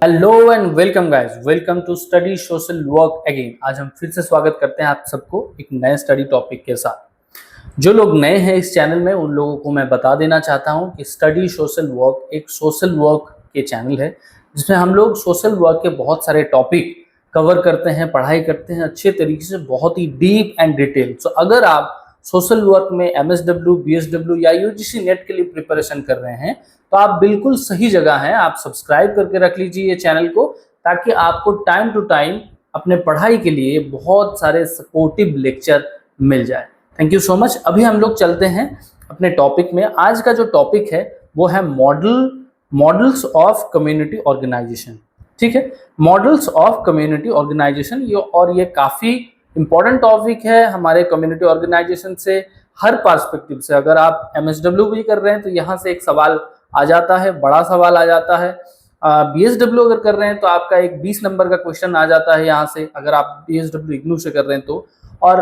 Hello and welcome guys, welcome to study social work again. आज हम फिर से स्वागत करते हैं आप सबको एक नए स्टडी टॉपिक के साथ। जो लोग नए हैं इस चैनल में उन लोगों को मैं बता देना चाहता हूं कि स्टडी सोशल वर्क एक सोशल वर्क के चैनल है जिसमें हम लोग सोशल वर्क के बहुत सारे टॉपिक कवर करते हैं, पढ़ाई करते हैं अच्छे तरीके से, बहुत ही डीप एंड डिटेल। सो अगर आप सोशल वर्क में MSW, BSW या UGC नेट के लिए प्रिपरेशन कर रहे हैं तो आप बिल्कुल सही जगह हैं। आप सब्सक्राइब करके रख लीजिए ये चैनल को, ताकि आपको टाइम टू टाइम अपने पढ़ाई के लिए बहुत सारे सपोर्टिव लेक्चर मिल जाए। Thank you so much. अभी हम लोग चलते हैं अपने टॉपिक में। आज का जो टॉपिक है वो है मॉडल्स ऑफ कम्युनिटी ऑर्गेनाइजेशन। ठीक है, मॉडल्स ऑफ कम्युनिटी ऑर्गेनाइजेशन। ये काफ़ी इंपॉर्टेंट टॉपिक है हमारे कम्युनिटी ऑर्गेनाइजेशन से हर पर्सपेक्टिव से। अगर आप MSW भी कर रहे हैं तो यहाँ से एक सवाल आ जाता है, बड़ा सवाल आ जाता है। BSW अगर कर रहे हैं तो आपका एक 20 नंबर का क्वेश्चन आ जाता है यहाँ से, अगर आप BSW इग्नू से कर रहे हैं तो। और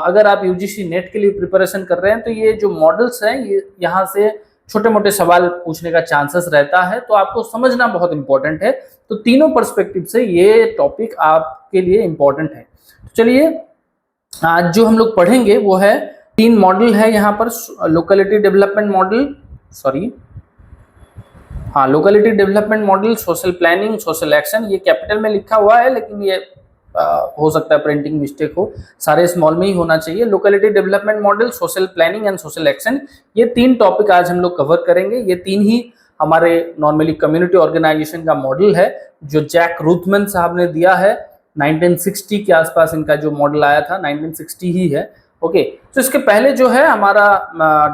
अगर आप UGC नेट के लिए प्रिपरेशन कर रहे हैं तो ये जो मॉडल्स हैं ये यहाँ से छोटे मोटे सवाल पूछने का चांसेस रहता है, तो आपको समझना बहुत इंपॉर्टेंट है। तो तीनों पर्सपेक्टिव से ये टॉपिक आपके लिए इम्पोर्टेंट है। तो चलिए, आज जो हम लोग पढ़ेंगे वो है 3 मॉडल है यहाँ पर। Locality development model, locality development model, social planning, social action. ये कैपिटल में लिखा हुआ है लेकिन ये हो सकता है प्रिंटिंग मिस्टेक हो, सारे स्मॉल में ही होना चाहिए। Locality development model, social planning and social action, ये 3 टॉपिक आज हम लोग कवर करेंगे। ये 3 ही हमारे नॉर्मली कम्युनिटी ऑर्गेनाइजेशन का मॉडल है जो जैक रूथमैन साहब ने दिया है। 1960 के आसपास इनका जो मॉडल आया था, 1960 ही है। ओके, तो इसके पहले जो है हमारा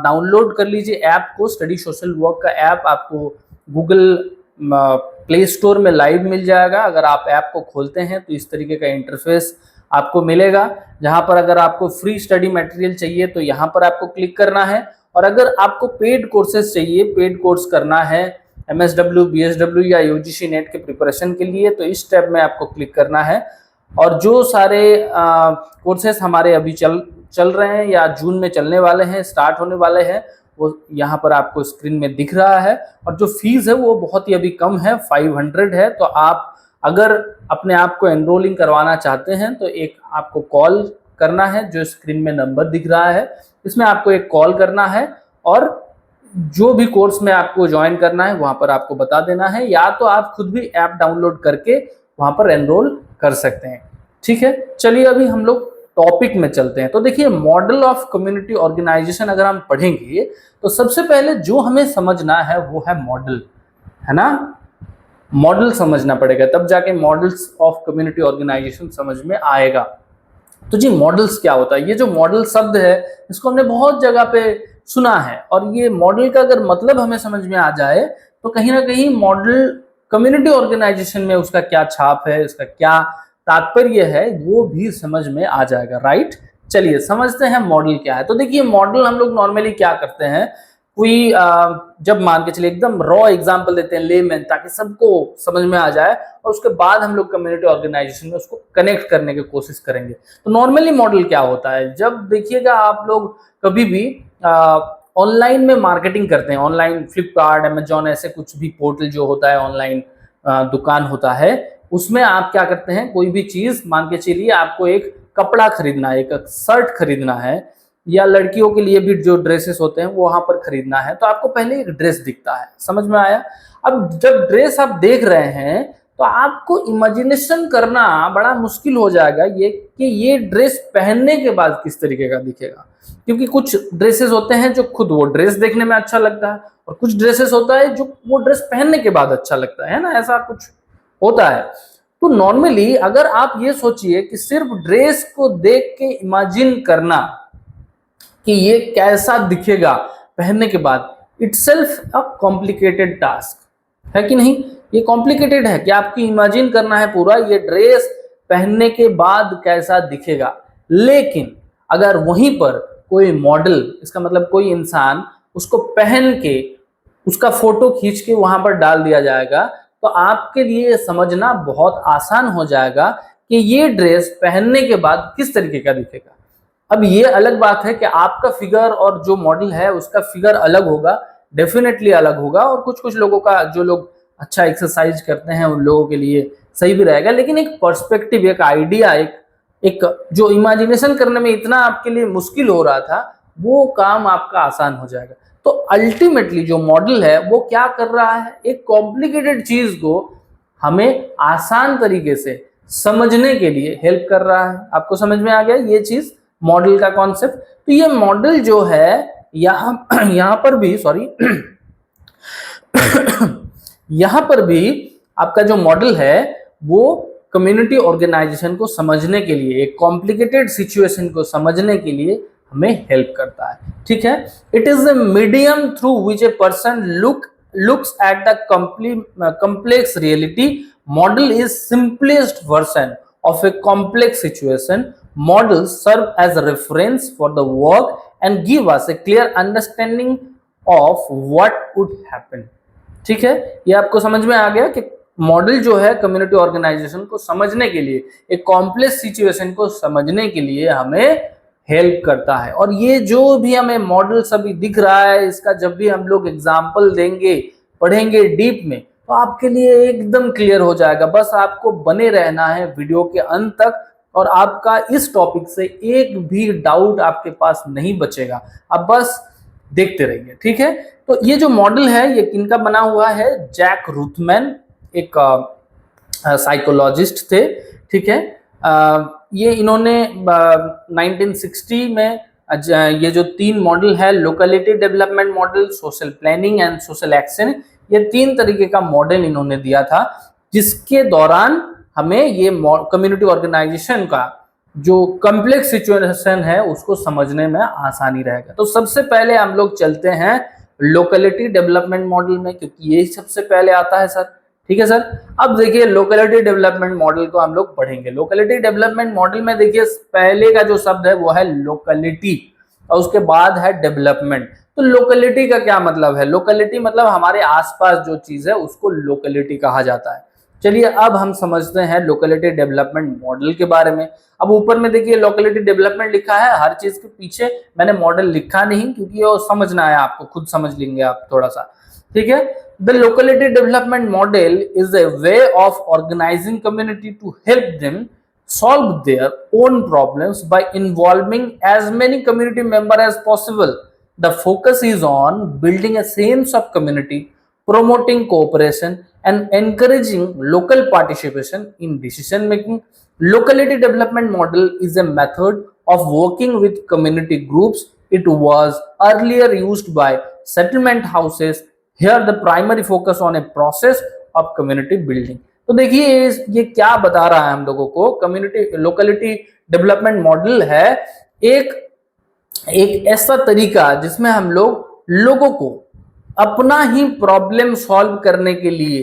डाउनलोड कर लीजिए ऐप को। स्टडी सोशल वर्क का ऐप आपको गूगल प्ले स्टोर में लाइव मिल जाएगा। अगर आप ऐप को खोलते हैं तो इस तरीके का इंटरफेस आपको मिलेगा, जहां पर अगर आपको फ्री स्टडी मटेरियल चाहिए तो यहाँ पर आपको क्लिक करना है। और अगर आपको पेड कोर्सेज चाहिए, पेड कोर्स करना है MSW, BSW या UGC नेट के प्रिपरेशन के लिए, तो इस टैब में आपको क्लिक करना है। और जो सारे कोर्सेज हमारे अभी चल रहे हैं या जून में चलने वाले हैं, स्टार्ट होने वाले हैं, वो यहाँ पर आपको स्क्रीन में दिख रहा है। और जो फीस है वो बहुत ही अभी कम है, 500 है। तो आप अगर अपने आप को एनरोलिंग करवाना चाहते हैं तो एक आपको कॉल करना है, जो स्क्रीन में नंबर दिख रहा है इसमें आपको एक कॉल करना है और जो भी कोर्स में आपको ज्वाइन करना है वहाँ पर आपको बता देना है, या तो आप खुद भी ऐप डाउनलोड करके वहाँ पर एनरोल कर सकते हैं। ठीक है, चलिए अभी हम लोग टॉपिक में चलते हैं। तो देखिए, मॉडल ऑफ कम्युनिटी ऑर्गेनाइजेशन अगर हम पढ़ेंगे तो सबसे पहले जो हमें समझना है वो है मॉडल, है ना। मॉडल समझना पड़ेगा तब जाके मॉडल्स ऑफ कम्युनिटी ऑर्गेनाइजेशन समझ में आएगा। तो जी, मॉडल्स क्या होता है? ये जो मॉडल शब्द है इसको हमने बहुत जगह पे सुना है, और ये मॉडल का अगर मतलब हमें समझ में आ जाए तो कहीं ना कहीं मॉडल कम्युनिटी ऑर्गेनाइजेशन में उसका क्या छाप है, इसका क्या तात्पर्य है, वो भी समझ में आ जाएगा। राइट, चलिए समझते हैं मॉडल क्या है। तो देखिए, मॉडल हम लोग नॉर्मली क्या करते हैं, कोई जब मान के चलिए एकदम रॉ एग्जांपल देते हैं लेमैन, ताकि सबको समझ में आ जाए, और उसके बाद हम लोग कम्युनिटी ऑर्गेनाइजेशन में उसको कनेक्ट करने की कोशिश करेंगे। तो नॉर्मली मॉडल क्या होता है, जब देखिएगा आप लोग कभी भी ऑनलाइन में मार्केटिंग करते हैं, ऑनलाइन फ्लिपकार्ट, अमेजॉन, ऐसे कुछ भी पोर्टल जो होता है, ऑनलाइन दुकान होता है, उसमें आप क्या करते हैं, कोई भी चीज मान के चलिए आपको एक कपड़ा खरीदना है, एक शर्ट खरीदना है, या लड़कियों के लिए भी जो ड्रेसेस होते हैं वो वहां पर खरीदना है, तो आपको पहले एक ड्रेस दिखता है, समझ में आया। अब जब ड्रेस आप देख रहे हैं तो आपको इमेजिनेशन करना बड़ा मुश्किल हो जाएगा ये कि ये ड्रेस पहनने के बाद किस तरीके का दिखेगा, क्योंकि कुछ ड्रेसेस होते हैं जो खुद वो ड्रेस देखने में अच्छा लगता है, और कुछ ड्रेसेस होता है जो वो ड्रेस पहनने के बाद अच्छा लगता है ना, ऐसा कुछ होता है। तो नॉर्मली अगर आप ये सोचिए कि सिर्फ ड्रेस को देख के इमेजिन करना कि ये कैसा दिखेगा पहनने के बाद, इटसेल्फ अ कॉम्प्लिकेटेड टास्क है कि नहीं। ये कॉम्प्लिकेटेड है कि आपकी इमेजिन करना है पूरा ये ड्रेस पहनने के बाद कैसा दिखेगा। लेकिन अगर वहीं पर कोई मॉडल, इसका मतलब कोई इंसान उसको पहन के उसका फोटो खींच के वहां पर डाल दिया जाएगा, तो आपके लिए समझना बहुत आसान हो जाएगा कि ये ड्रेस पहनने के बाद किस तरीके का दिखेगा। अब ये अलग बात है कि आपका फिगर और जो मॉडल है उसका फिगर अलग होगा, डेफिनेटली अलग होगा, और कुछ कुछ लोगों का, जो लोग अच्छा एक्सरसाइज करते हैं उन लोगों के लिए सही भी रहेगा, लेकिन एक पर्सपेक्टिव, एक आइडिया, एक जो इमेजिनेशन करने में इतना आपके लिए मुश्किल हो रहा था वो काम आपका आसान हो जाएगा। तो अल्टीमेटली जो मॉडल है वो क्या कर रहा है, एक कॉम्प्लिकेटेड चीज को हमें आसान तरीके से समझने के लिए हेल्प कर रहा है। आपको समझ में आ गया ये चीज, मॉडल का कॉन्सेप्ट। तो ये मॉडल जो है यहाँ पर भी सॉरी यहाँ पर भी आपका जो मॉडल है वो कम्युनिटी ऑर्गेनाइजेशन को समझने के लिए, एक कॉम्प्लिकेटेड सिचुएशन को समझने के लिए हमें हेल्प करता है। ठीक है, it is the medium through which a person looks at the complex reality. Model is simplest version of a complex situation. Models serve as a reference for the work and give us a clear understanding of what would happen. ठीक है, ये आपको समझ में आ गया कि model जो है कम्युनिटी ऑर्गेनाइजेशन को समझने के लिए, एक कॉम्प्लेक्स सिचुएशन को समझने के लिए हमें हेल्प करता है। और ये जो भी हमें मॉडल सभी दिख रहा है, इसका जब भी हम लोग एग्जाम्पल देंगे, पढ़ेंगे डीप में, तो आपके लिए एकदम क्लियर हो जाएगा। बस आपको बने रहना है वीडियो के अंत तक और आपका इस टॉपिक से एक भी डाउट आपके पास नहीं बचेगा। आप बस देखते रहिए। ठीक है, तो ये जो मॉडल है ये किनका बना हुआ है, जैक रुथमैन एक साइकोलॉजिस्ट थे। ठीक है, ये इन्होंने 1960 में ये जो 3 मॉडल है, locality development model, social planning and social action, ये 3 तरीके का मॉडल इन्होंने दिया था, जिसके दौरान हमें ये कम्युनिटी ऑर्गेनाइजेशन का जो कॉम्प्लेक्स सिचुएशन है उसको समझने में आसानी रहेगा। तो सबसे पहले हम लोग चलते हैं लोकेलिटी डेवलपमेंट मॉडल में, क्योंकि ये सबसे पहले आता है सर। ठीक है सर, अब देखिए लोकेलिटी डेवलपमेंट मॉडल को हम लोग पढ़ेंगे। लोकेलिटी डेवलपमेंट मॉडल में देखिए पहले का जो शब्द है वो है लोकेलिटी और उसके बाद है डेवलपमेंट। तो लोकेलिटी का क्या मतलब है, लोकेलिटी मतलब हमारे आसपास जो चीज है उसको लोकेलिटी कहा जाता है। चलिए अब हम समझते हैं लोकेलिटी डेवलपमेंट मॉडल के बारे में। अब ऊपर में देखिए लोकेलिटी डेवलपमेंट लिखा है, हर चीज के पीछे मैंने मॉडल लिखा नहीं क्योंकि वो समझना है आपको, खुद समझ लेंगे आप थोड़ा सा। ठीक है, the locality development model is a way of organising community to help them solve their own problems by involving as many community members as possible. The focus is on building a sense of community, promoting cooperation and encouraging local participation in decision making. Locality development model is a method of working with community groups. It was earlier used by settlement houses. Here the primary focus on a process of community building. तो देखिए ये क्या बता रहा है हम लोगों को, कम्युनिटी लोकेलिटी डेवलपमेंट मॉडल है एक ऐसा तरीका जिसमें हम लोगों को अपना ही प्रॉब्लम सॉल्व करने के लिए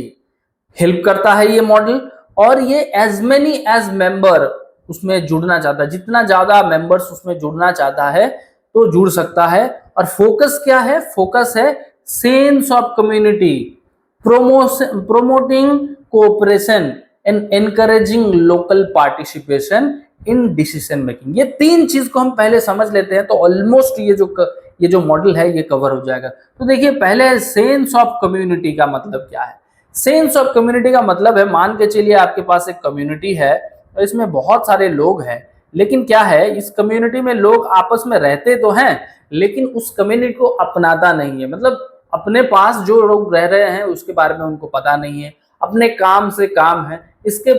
हेल्प करता है ये मॉडल। और ये एज मेनी एज मेंबर उसमें जुड़ना चाहता है, जितना ज्यादा मेंबर्स उसमें जुड़ना चाहता है तो जुड़ सकता है। और फोकस क्या है, फोकस है sense of community, promoting cooperation and encouraging local participation in decision making। ये 3 चीज को हम पहले समझ लेते हैं तो ऑलमोस्ट ये जो मॉडल है ये कवर हो जाएगा। तो देखिए पहले सेंस ऑफ कम्युनिटी का मतलब क्या है। सेंस ऑफ कम्युनिटी का मतलब है, मान के चलिए आपके पास एक कम्युनिटी है और इसमें बहुत सारे लोग हैं, लेकिन क्या है इस कम्युनिटी में लोग आपस में रहते तो हैं लेकिन उस कम्युनिटी को अपनाता नहीं है। मतलब अपने पास जो लोग रह रहे हैं उसके बारे में उनको पता नहीं है, अपने काम से काम है, इसके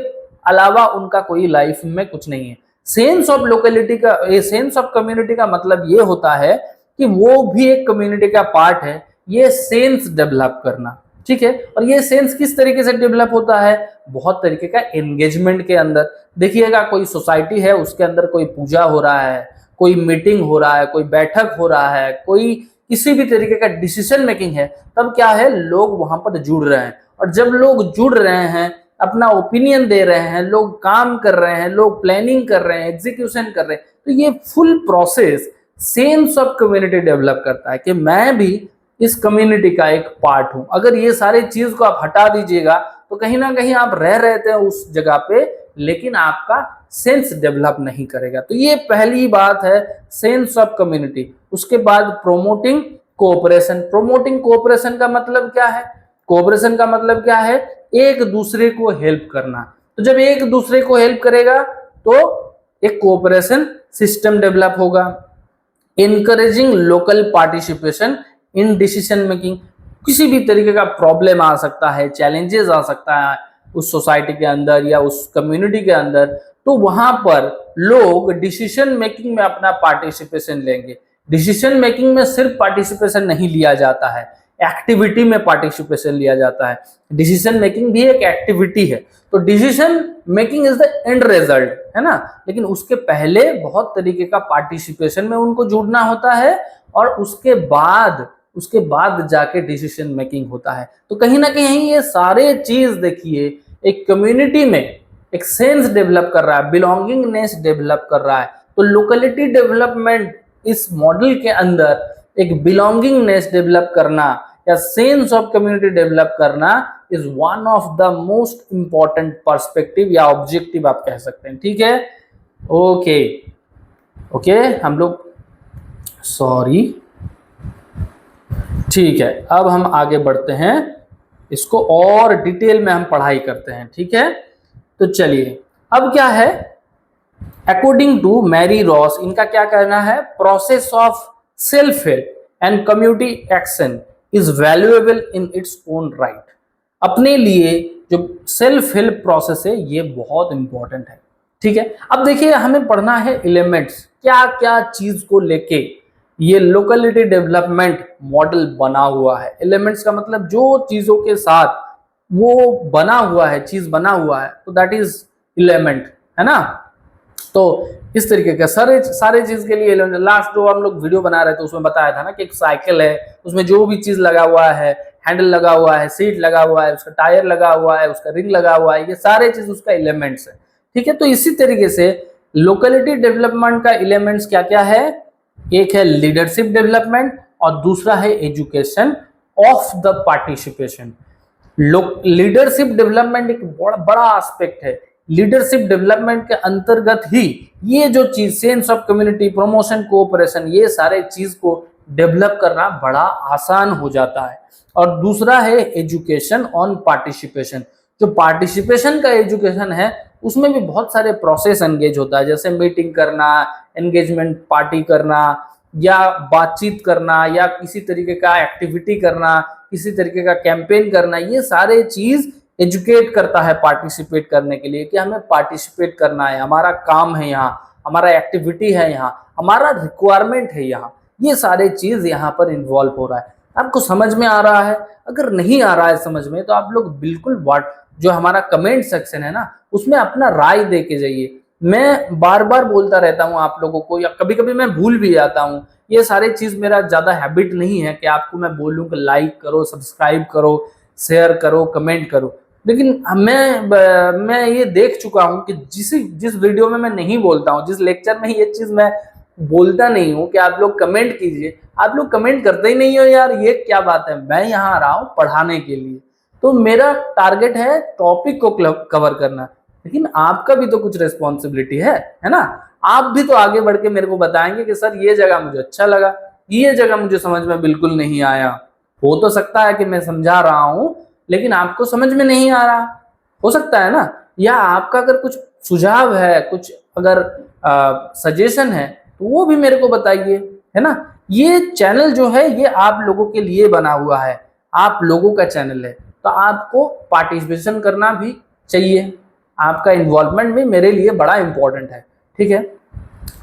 अलावा उनका कोई लाइफ में कुछ नहीं है। सेंस ऑफ लोकेलिटी का, सेंस ऑफ कम्युनिटी का मतलब ये होता है कि वो भी एक कम्युनिटी का पार्ट है, ये सेंस डेवलप करना। ठीक है, और ये सेंस किस तरीके से डेवलप होता है, बहुत तरीके का एंगेजमेंट के अंदर। देखिएगा कोई सोसाइटी है उसके अंदर कोई पूजा हो रहा है, कोई मीटिंग हो रहा है, कोई बैठक हो रहा है, कोई किसी भी तरीके का डिसीजन मेकिंग है, तब क्या है लोग वहां पर जुड़ रहे हैं। और जब लोग जुड़ रहे हैं, अपना ओपिनियन दे रहे हैं, लोग काम कर रहे हैं, लोग प्लानिंग कर रहे हैं, एग्जीक्यूशन कर रहे हैं, तो ये full process sense of community develop करता है कि मैं भी इस कम्युनिटी का एक पार्ट हूं। अगर ये सारी चीज को आप हटा दीजिएगा तो कहीं ना कहीं आप रह रहते हैं उस जगह पे, लेकिन आपका सेंस डेवलप नहीं करेगा। तो ये पहली बात है सेंस ऑफ कम्युनिटी। उसके बाद प्रोमोटिंग कोऑपरेशन। प्रोमोटिंग कोऑपरेशन का मतलब क्या है, कोऑपरेशन का मतलब क्या है, एक दूसरे को हेल्प करना। तो जब एक दूसरे को हेल्प करेगा तो एक कोऑपरेशन सिस्टम डेवलप होगा। Encouraging local participation in decision making, किसी भी तरीके का प्रॉब्लम आ सकता है, चैलेंजेस आ सकता है उस सोसाइटी के अंदर या उस कम्युनिटी के अंदर, तो वहां पर लोग डिसीजन मेकिंग में अपना पार्टिसिपेशन लेंगे। डिसीजन मेकिंग में सिर्फ पार्टिसिपेशन नहीं लिया जाता है, एक्टिविटी में पार्टिसिपेशन लिया जाता है। डिसीजन मेकिंग भी एक एक्टिविटी है, तो decision making is the end result, है ना, लेकिन उसके पहले बहुत तरीके का पार्टिसिपेशन में उनको जुड़ना होता है और उसके बाद जाके डिसीजन मेकिंग होता है। तो कहीं ना कहीं ये सारे चीज देखिए एक कम्युनिटी में एक सेंस डेवलप कर रहा है, बिलोंगिंगनेस डेवलप कर रहा है। तो लोकेलिटी डेवलपमेंट इस मॉडल के अंदर एक बिलोंगिंगनेस डेवलप करना या सेंस ऑफ कम्युनिटी डेवलप करना is one of the most important perspective या ऑब्जेक्टिव आप कह सकते हैं। ठीक है, ओके हम लोग सॉरी ठीक है, अब हम आगे बढ़ते हैं, इसको और डिटेल में हम पढ़ाई करते हैं। ठीक है, तो चलिए अब क्या है, अकॉर्डिंग टू मैरी रॉस, इनका क्या कहना है, process of self help and community action is valuable in its own right. अपने लिए जो सेल्फ हेल्प प्रोसेस है ये बहुत इंपॉर्टेंट है। ठीक है, अब देखिए हमें पढ़ना है एलिमेंट्स, क्या क्या चीज को लेके ये लोकेलिटी डेवलपमेंट मॉडल बना हुआ है। एलिमेंट्स का मतलब जो चीजों के साथ वो बना हुआ है, चीज बना हुआ है, तो दैट इज एलिमेंट, है ना। तो इस तरीके का सारे चीज के लिए लास्ट जो हम लोग वीडियो बना रहे थे उसमें बताया था ना कि एक साइकिल है, उसमें जो भी चीज लगा हुआ है, हैंडल लगा हुआ है, सीट लगा हुआ है, उसका टायर लगा हुआ है, उसका रिंग लगा हुआ है, ये सारे चीज उसका एलिमेंट्स है। ठीक है, तो इसी तरीके से लोकेलिटी डेवलपमेंट का एलिमेंट्स क्या क्या है, एक है लीडरशिप डेवलपमेंट और दूसरा है education of the participation. Leadership development एक बड़ा एस्पेक्ट है। लीडरशिप डेवलपमेंट के अंतर्गत ही ये जो चीज sense of community, promotion, cooperation, ये सारे चीज को डेवलप करना बड़ा आसान हो जाता है। और दूसरा है एजुकेशन ऑन पार्टिसिपेशन। जो पार्टिसिपेशन का एजुकेशन है उसमें भी बहुत सारे प्रोसेस एंगेज होता है, जैसे मीटिंग करना, एंगेजमेंट पार्टी करना या बातचीत करना या किसी तरीके का एक्टिविटी करना, किसी तरीके का कैंपेन करना, ये सारे चीज एजुकेट करता है पार्टिसिपेट करने के लिए कि हमें पार्टिसिपेट करना है, हमारा काम है यहाँ, हमारा एक्टिविटी है यहाँ, हमारा रिक्वायरमेंट है यहाँ, ये सारे चीज यहाँ पर इन्वॉल्व हो रहा है। आपको समझ में आ रहा है? अगर नहीं आ रहा है समझ में तो आप लोग बिल्कुल जो हमारा कमेंट सेक्शन है ना उसमें अपना राय दे के जाइए। मैं बार बार बोलता रहता हूँ आप लोगों को, या कभी कभी मैं भूल भी जाता हूँ, ये सारे चीज मेरा ज्यादा हैबिट नहीं है कि आपको मैं बोलूँ कि लाइक करो, सब्सक्राइब करो, शेयर करो, कमेंट करो। लेकिन मैं ये देख चुका हूँ कि जिस वीडियो में मैं नहीं बोलता हूँ, जिस लेक्चर में ये चीज मैं बोलता नहीं हूँ कि आप लोग कमेंट कीजिए, आप लोग कमेंट करते ही नहीं हो। यार ये क्या बात है, मैं यहाँ आ रहा हूँ पढ़ाने के लिए, तो मेरा टारगेट है टॉपिक को कवर करना, लेकिन आपका भी तो कुछ रिस्पॉन्सिबिलिटी है ना। आप भी तो आगे बढ़ के मेरे को बताएंगे कि सर ये जगह मुझे अच्छा लगा, ये जगह मुझे समझ में बिल्कुल नहीं आया। हो तो सकता है कि मैं समझा रहा हूँ लेकिन आपको समझ में नहीं आ रहा, हो सकता है ना। या आपका अगर कुछ सुझाव है, कुछ अगर सजेशन है तो वो भी मेरे को बताइए, है ना। ये चैनल जो है ये आप लोगों के लिए बना हुआ है, आप लोगों का चैनल है, तो आपको पार्टिसिपेशन करना भी चाहिए। आपका इन्वॉल्वमेंट भी मेरे लिए बड़ा इंपॉर्टेंट है। ठीक है,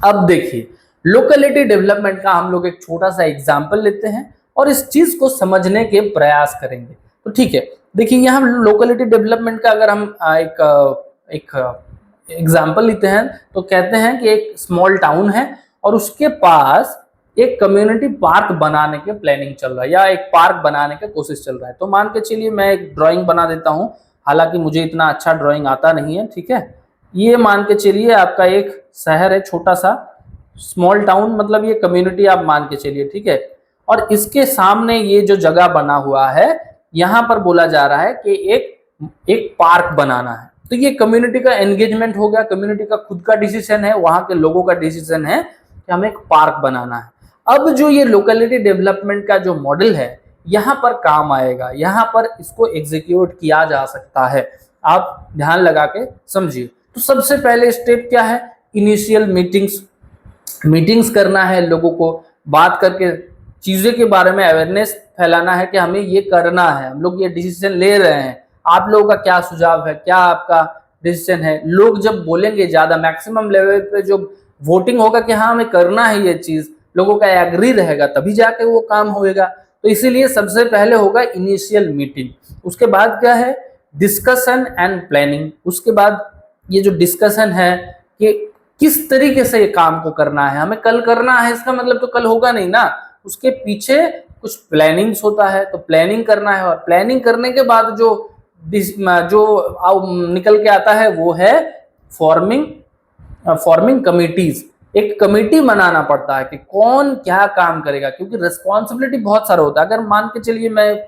अब देखिए लोकेलिटी डेवलपमेंट का हम लोग एक छोटा सा एग्जाम्पल लेते हैं और इस चीज को समझने के प्रयास करेंगे। तो ठीक है, देखिए यहाँ लोकेलिटी डेवलपमेंट का अगर हम एक एग्जाम्पल लेते हैं तो कहते हैं कि एक स्मॉल टाउन है और उसके पास एक कम्युनिटी पार्क बनाने के प्लानिंग चल रहा है या एक पार्क बनाने का कोशिश चल रहा है। तो मान के चलिए मैं एक ड्राइंग बना देता हूँ, हालांकि मुझे इतना अच्छा ड्राइंग आता नहीं है। ठीक है, ये मान के चलिए आपका एक शहर है, छोटा सा स्मॉल टाउन, मतलब ये कम्युनिटी आप मान के चलिए। ठीक है, और इसके सामने ये जो जगह बना हुआ है यहाँ पर बोला जा रहा है कि एक पार्क बनाना है। तो ये कम्युनिटी का एंगेजमेंट हो गया, कम्युनिटी का खुद का डिसीजन है, वहां के लोगों का डिसीजन है कि हमें एक पार्क बनाना है। अब जो ये लोकेलिटी डेवलपमेंट का जो मॉडल है यहाँ पर काम आएगा, यहाँ पर इसको एग्जीक्यूट किया जा सकता है। आप ध्यान लगा के समझिए। तो सबसे पहले स्टेप क्या है, इनिशियल मीटिंग्स करना है, लोगों को बात करके चीज़ों के बारे में अवेयरनेस फैलाना है कि हमें ये करना है, हम लोग ये डिसीजन ले रहे हैं, आप लोगों का क्या सुझाव है, क्या आपका डिसीजन है। लोग जब बोलेंगे ज़्यादा, मैक्सिमम लेवल पे जो वोटिंग होगा कि हाँ हमें करना है ये चीज़, लोगों का एग्री रहेगा, तभी जाके वो काम होएगा। तो इसीलिए सबसे पहले होगा इनिशियल मीटिंग। उसके बाद क्या है, डिस्कशन एंड प्लानिंग। उसके बाद ये जो डिस्कशन है कि किस तरीके से ये काम को करना है, हमें कल करना है, इसका मतलब तो कल होगा नहीं ना, उसके पीछे कुछ प्लानिंग्स होता है, तो प्लानिंग करना है। और प्लानिंग करने के बाद जो निकल के आता है वो है फॉर्मिंग कमिटीज। एक कमेटी बनाना पड़ता है कि कौन क्या काम करेगा, क्योंकि रिस्पॉन्सिबिलिटी बहुत सारा होता है। अगर मान के चलिए मैं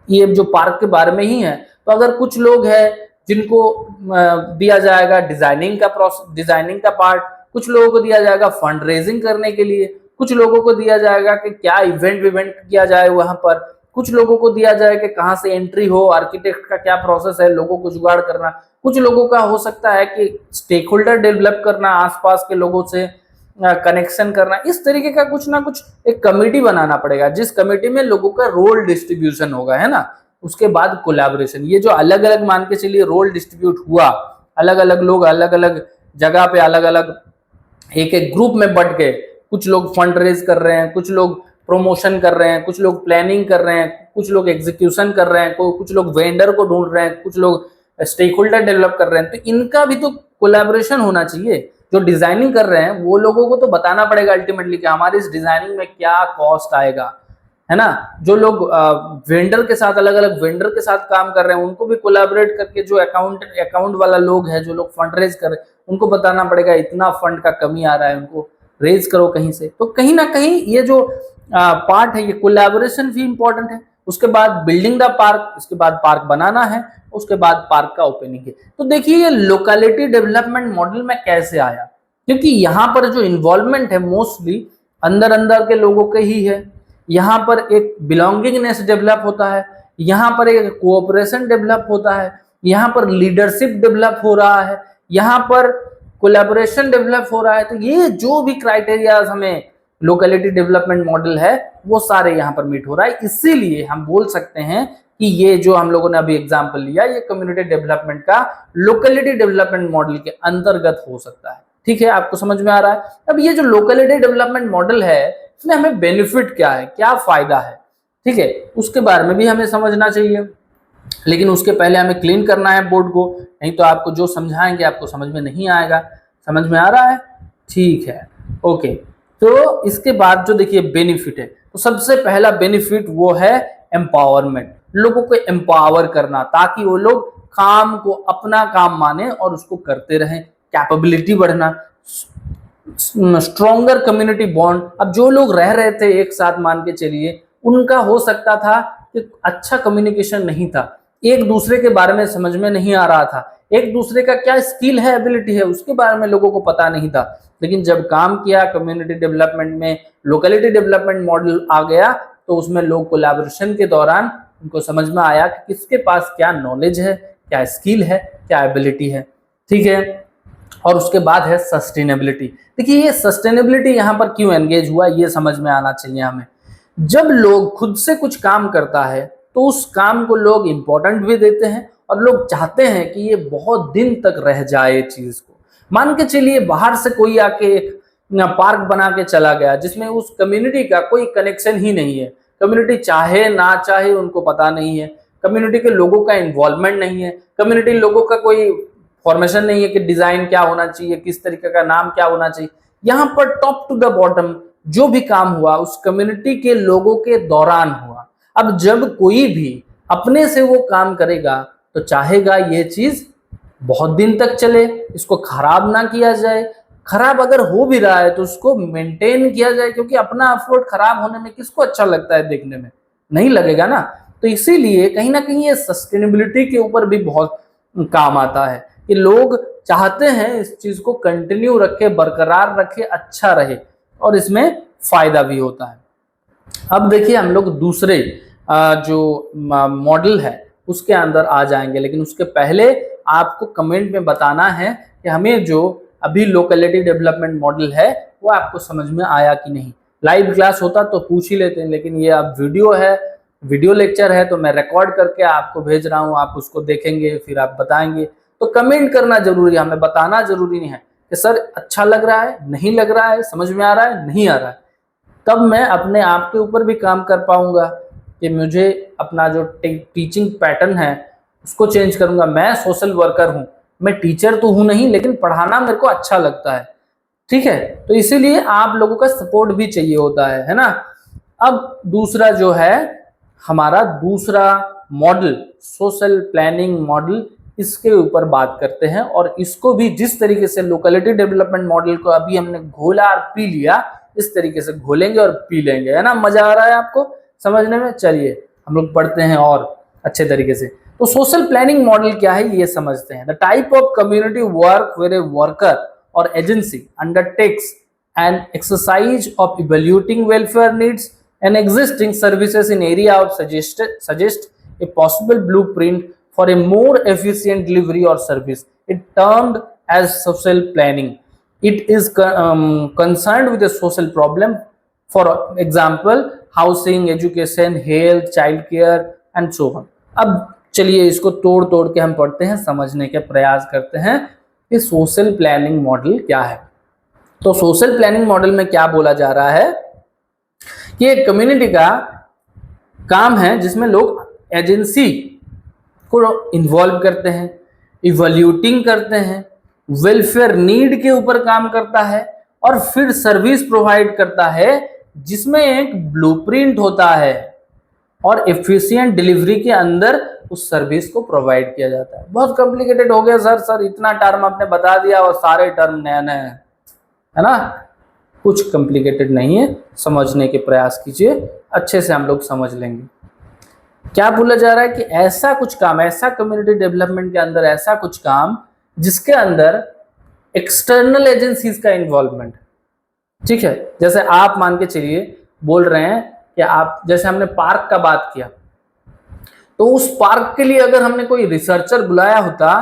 ये जो पार्क के बारे में ही है, तो अगर कुछ लोग हैं जिनको दिया जाएगा डिजाइनिंग का पार्ट, कुछ लोगों को दिया जाएगा फंड रेजिंग करने के लिए, कुछ लोगों को दिया जाएगा कि क्या इवेंट किया जाए वहां पर, कुछ लोगों को दिया जाए कि कहाँ से एंट्री हो, आर्किटेक्ट का क्या प्रोसेस है, लोगों को जुगाड़ करना, कुछ लोगों का हो सकता है कि स्टेक होल्डर डेवलप करना, आसपास के लोगों से कनेक्शन करना। इस तरीके का कुछ ना कुछ एक कमेटी बनाना पड़ेगा, जिस कमेटी में लोगों का रोल डिस्ट्रीब्यूशन होगा, है ना। उसके बाद कोलैबोरेशन, ये जो अलग अलग मान के चलिए रोल डिस्ट्रीब्यूट हुआ, अलग अलग लोग अलग अलग जगह पे अलग अलग एक एक ग्रुप में बट गए, कुछ लोग फंड रेज कर रहे हैं, कुछ लोग प्रमोशन कर रहे हैं, कुछ लोग प्लानिंग कर रहे हैं, कुछ लोग एग्जीक्यूशन कर रहे हैं, कुछ लोग वेंडर को ढूंढ रहे हैं, कुछ लोग स्टेक होल्डर डेवलप कर रहे हैं। तो इनका भी तो कोलैबोरेशन होना चाहिए। जो डिजाइनिंग कर रहे हैं वो लोगों को तो बताना पड़ेगा अल्टीमेटली कि हमारी इस डिजाइनिंग में क्या कॉस्ट आएगा, है ना। जो लोग वेंडर के साथ अलग अलग वेंडर के साथ काम कर रहे हैं उनको भी कोलैबोरेट करके, जो अकाउंट वाला लोग है, जो लोग फंड रेज कर रहे हैं, उनको बताना पड़ेगा इतना फंड का कमी आ रहा है, उनको रेज करो कहीं से। तो कहीं ना कहीं ये जो पार्ट है, ये कोलैबोरेशन भी इंपॉर्टेंट है। उसके बाद बिल्डिंग द पार्क, उसके बाद पार्क बनाना है, उसके बाद पार्क का ओपनिंग है। तो देखिए ये लोकेलिटी डेवलपमेंट मॉडल में कैसे आया, क्योंकि यहाँ पर जो इन्वॉल्वमेंट है मोस्टली अंदर अंदर के लोगों के ही है। यहाँ पर एक बिलोंगिंगनेस डेवलप होता है, यहाँ पर एक कोऑपरेशन डेवलप होता है, यहाँ पर लीडरशिप डेवलप हो रहा है, यहाँ पर कोलैबोरेशन डेवलप हो रहा है। तो ये जो भी क्राइटेरियाज हमें लोकेलिटी डेवलपमेंट मॉडल है वो सारे यहाँ पर मीट हो रहा है। इसीलिए हम बोल सकते हैं कि ये जो हम लोगों ने अभी एग्जांपल लिया, ये कम्युनिटी डेवलपमेंट का लोकेलिटी डेवलपमेंट मॉडल के अंतर्गत हो सकता है। ठीक है, आपको समझ में आ रहा है। अब ये जो लोकेलिटी डेवलपमेंट मॉडल है, इसमें हमें बेनिफिट क्या है, क्या फायदा है, ठीक है, उसके बारे में भी हमें समझना चाहिए। लेकिन उसके पहले हमें क्लीन करना है बोर्ड को, नहीं तो आपको जो समझाएंगे आपको समझ में नहीं आएगा। समझ में आ रहा है? ठीक है, ओके। तो इसके बाद जो देखिए बेनिफिट है, तो सबसे पहला बेनिफिट वो है एम्पावरमेंट, लोगों को एम्पावर करना ताकि वो लोग काम को अपना काम माने और उसको करते रहें। कैपेबिलिटी बढ़ना, स्ट्रॉन्गर कम्युनिटी बॉन्ड। अब जो लोग रह रहे थे एक साथ मान के चलिए, उनका हो सकता था कि अच्छा कम्युनिकेशन नहीं था, एक दूसरे के बारे में समझ में नहीं आ रहा था, एक दूसरे का क्या स्किल है, एबिलिटी है, उसके बारे में लोगों को पता नहीं था। लेकिन जब काम किया कम्युनिटी डेवलपमेंट में, लोकेलिटी डेवलपमेंट मॉडल आ गया, तो उसमें लोग कोलैबोरेशन के दौरान उनको समझ में आया कि किसके पास क्या नॉलेज है, क्या स्किल है, क्या एबिलिटी है। ठीक है, और उसके बाद है सस्टेनेबिलिटी। देखिए ये सस्टेनेबिलिटी यहाँ पर क्यों एंगेज हुआ, ये समझ में आना चाहिए हमें। जब लोग खुद से कुछ काम करता है तो उस काम को लोग इंपॉर्टेंट भी देते हैं और लोग चाहते हैं कि ये बहुत दिन तक रह जाए चीज को। मान के चलिए बाहर से कोई आके एक पार्क बना के चला गया जिसमें उस कम्युनिटी का कोई कनेक्शन ही नहीं है, कम्युनिटी चाहे ना चाहे उनको पता नहीं है, कम्युनिटी के लोगों का इन्वॉल्वमेंट नहीं है, कम्युनिटी लोगों का कोई फॉर्मेशन नहीं है कि डिजाइन क्या होना चाहिए, किस तरीके का नाम क्या होना चाहिए। यहाँ पर टॉप टू द बॉटम जो भी काम हुआ उस कम्युनिटी के लोगों के दौरान हुआ। अब जब कोई भी अपने से वो काम करेगा तो चाहेगा ये चीज बहुत दिन तक चले, इसको खराब ना किया जाए, खराब अगर हो भी रहा है तो उसको मेंटेन किया जाए, क्योंकि अपना एफर्ट खराब होने में किसको अच्छा लगता है, देखने में नहीं लगेगा ना। तो इसीलिए कहीं ना कहीं ये सस्टेनेबिलिटी के ऊपर भी बहुत काम आता है कि लोग चाहते हैं इस चीज को कंटिन्यू रखे, बरकरार रखे, अच्छा रहे, और इसमें फायदा भी होता है। अब देखिए हम लोग दूसरे जो मॉडल है उसके अंदर आ जाएंगे। लेकिन उसके पहले आपको कमेंट में बताना है कि हमें जो अभी लोकेलिटी डेवलपमेंट मॉडल है वो आपको समझ में आया कि नहीं। लाइव क्लास होता तो पूछ ही लेते हैं, लेकिन ये अब वीडियो है, वीडियो लेक्चर है, तो मैं रिकॉर्ड करके आपको भेज रहा हूँ, आप उसको देखेंगे फिर आप बताएंगे। तो कमेंट करना जरूरी है, हमें बताना जरूरी नहीं है कि सर अच्छा लग रहा है, नहीं लग रहा है, समझ में आ रहा है, नहीं आ रहा है। तब मैं अपने आप के ऊपर भी काम कर पाऊंगा कि मुझे अपना जो टीचिंग पैटर्न है उसको चेंज करूंगा। मैं सोशल वर्कर हूँ, मैं टीचर तो हूँ नहीं, लेकिन पढ़ाना मेरे को अच्छा लगता है, ठीक है। तो इसीलिए आप लोगों का सपोर्ट भी चाहिए होता है ना। अब दूसरा जो है हमारा दूसरा मॉडल, सोशल प्लानिंग मॉडल, इसके ऊपर बात करते हैं। और इसको भी जिस तरीके से लोकेलिटी डेवलपमेंट मॉडल को अभी हमने घोला और पी लिया, इस तरीके से घोलेंगे और पी लेंगे, है ना। मजा आ रहा है आपको समझने में? चलिए हम लोग पढ़ते हैं और अच्छे तरीके से। तो सोशल प्लानिंग मॉडल क्या है ये समझते हैं। The type of community work where a worker or agency undertakes an exercise of evaluating welfare needs and existing services in area of suggest a possible blueprint for a more efficient delivery or service. It termed as social planning. It is concerned with a social problem, for example housing, education, health, child care and so on. अब चलिए इसको तोड़ तोड़ के हम पढ़ते हैं, समझने के प्रयास करते हैं कि सोशल प्लानिंग मॉडल क्या है। तो सोशल प्लानिंग मॉडल में क्या बोला जा रहा है कि एक कम्युनिटी का काम है जिसमें लोग एजेंसी को इन्वॉल्व करते हैं, इवैल्यूएटिंग करते हैं, वेलफेयर नीड के ऊपर काम करता है और फिर सर्विस प्रोवाइड करता है जिसमें एक ब्लूप्रिंट होता है और एफिशिएंट डिलीवरी के अंदर उस सर्विस को प्रोवाइड किया जाता है। बहुत कॉम्प्लिकेटेड हो गया सर इतना टर्म आपने बता दिया और सारे टर्म नए नए हैं, है ना। कुछ कॉम्प्लिकेटेड नहीं है, समझने के प्रयास कीजिए, अच्छे से हम लोग समझ लेंगे। क्या बोला जा रहा है कि ऐसा कुछ काम, ऐसा कम्युनिटी डेवलपमेंट के अंदर ऐसा कुछ काम जिसके अंदर एक्सटर्नल एजेंसीज का इन्वॉल्वमेंट, ठीक है। जैसे आप मान के चलिए बोल रहे हैं कि आप, जैसे हमने पार्क का बात किया, तो उस पार्क के लिए अगर हमने कोई रिसर्चर बुलाया होता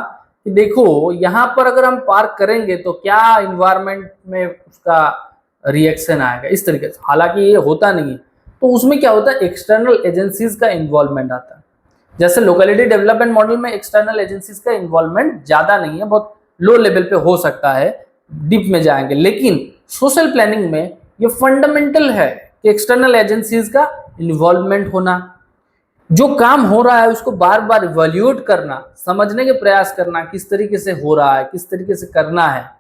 कि देखो यहाँ पर अगर हम पार्क करेंगे तो क्या इन्वायरमेंट में उसका रिएक्शन आएगा, इस तरीके से। हालांकि ये होता नहीं है, तो उसमें क्या होता है, एक्सटर्नल एजेंसीज का इन्वॉल्वमेंट आता है। जैसे लोकेलिटी डेवलपमेंट मॉडल में एक्सटर्नल एजेंसीज का इन्वॉल्वमेंट ज्यादा नहीं है, बहुत लो लेवल पे हो सकता है, डीप में जाएंगे। लेकिन सोशल प्लानिंग में ये फंडामेंटल है कि एक्सटर्नल एजेंसीज का इन्वॉल्वमेंट होना, जो काम हो रहा है उसको बार बार इवैल्यूएट करना, समझने के प्रयास करना किस तरीके से हो रहा है, किस तरीके से करना है,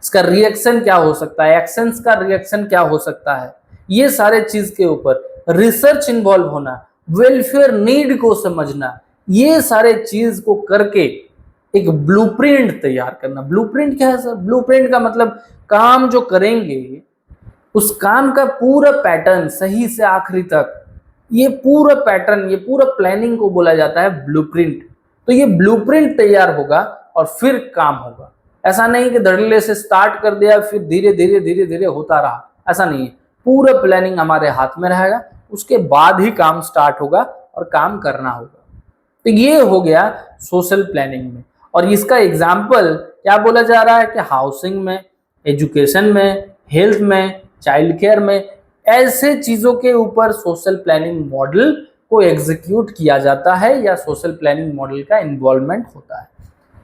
इसका रिएक्शन क्या हो सकता है, एक्शंस का रिएक्शन क्या हो सकता है, ये सारे चीज के ऊपर रिसर्च इन्वॉल्व होना, वेलफेयर नीड को समझना, ये सारे चीज को करके एक ब्लूप्रिंट तैयार करना। ब्लूप्रिंट क्या है सर? ब्लूप्रिंट का मतलब काम जो करेंगे उस काम का पूरा पैटर्न सही से आखिरी तक, ये पूरा पैटर्न, ये पूरा प्लानिंग को बोला जाता है ब्लूप्रिंट। तो ये ब्लूप्रिंट तैयार होगा और फिर काम होगा। ऐसा नहीं कि धड़ल्ले से स्टार्ट कर दिया फिर धीरे धीरे धीरे धीरे होता रहा, ऐसा नहीं है। पूरा प्लानिंग हमारे हाथ में रहेगा, उसके बाद ही काम स्टार्ट होगा और काम करना होगा। तो ये हो गया सोशल प्लानिंग में। और इसका एग्जाम्पल क्या बोला जा रहा है कि हाउसिंग में, एजुकेशन में, हेल्थ में, चाइल्ड केयर में, ऐसे चीजों के ऊपर सोशल प्लानिंग मॉडल को एग्जीक्यूट किया जाता है या सोशल प्लानिंग मॉडल का इन्वॉल्वमेंट होता है।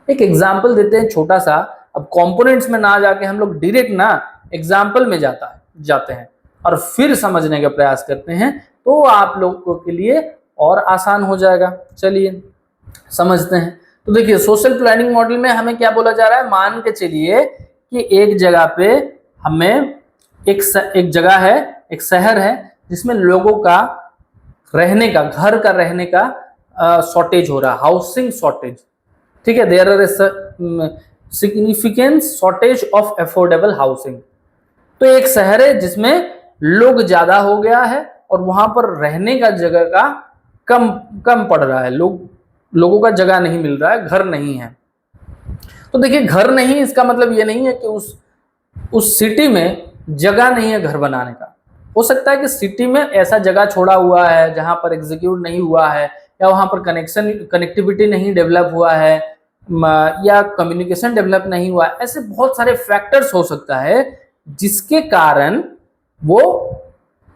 एक एग्जाम्पल देते हैं छोटा सा। अब कंपोनेंट्स में ना जाके हम लोग डायरेक्ट ना एग्जाम्पल में जाते हैं और फिर समझने का प्रयास करते हैं, तो आप लोगों के लिए और आसान हो जाएगा। चलिए समझते हैं। तो देखिए सोशल प्लानिंग मॉडल में हमें क्या बोला जा रहा है, मान के चलिए कि एक जगह पे हमें एक जगह है, एक शहर है जिसमें लोगों का रहने का, घर का रहने का शॉर्टेज हो रहा है, हाउसिंग शॉर्टेज, ठीक है। There are significant shortage of affordable housing. तो एक शहर है जिसमें लोग ज्यादा हो गया है और वहां पर रहने का जगह का कम पड़ रहा है, लोगों का जगह नहीं मिल रहा है, घर नहीं है। तो देखिए घर नहीं, इसका मतलब ये नहीं है कि उस सिटी में जगह नहीं है घर बनाने का। हो सकता है कि सिटी में ऐसा जगह छोड़ा हुआ है जहां पर एग्जीक्यूट नहीं हुआ है, या वहां पर कनेक्टिविटी नहीं डेवलप हुआ है, या कम्युनिकेशन डेवलप नहीं हुआ। ऐसे बहुत सारे फैक्टर्स हो सकता है जिसके कारण वो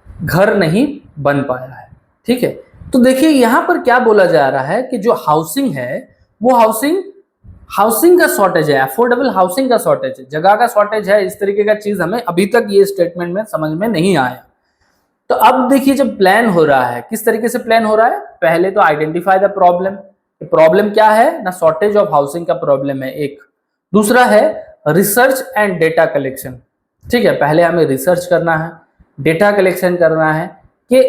घर नहीं बन पाया है। ठीक है, तो देखिए यहां पर क्या बोला जा रहा है कि जो हाउसिंग है वो हाउसिंग का शॉर्टेज है, अफोर्डेबल हाउसिंग का शॉर्टेज है, जगह का शॉर्टेज है। इस तरीके का चीज हमें अभी तक ये स्टेटमेंट में समझ में नहीं आया। तो अब देखिए जब प्लान हो रहा है, किस तरीके से प्लान हो रहा है, पहले तो आइडेंटिफाई द प्रॉब्लम। प्रॉब्लम क्या है ना, शॉर्टेज ऑफ हाउसिंग का प्रॉब्लम है एक। दूसरा है रिसर्च एंड डेटा कलेक्शन। ठीक है, पहले हमें रिसर्च करना है, डेटा कलेक्शन करना है कि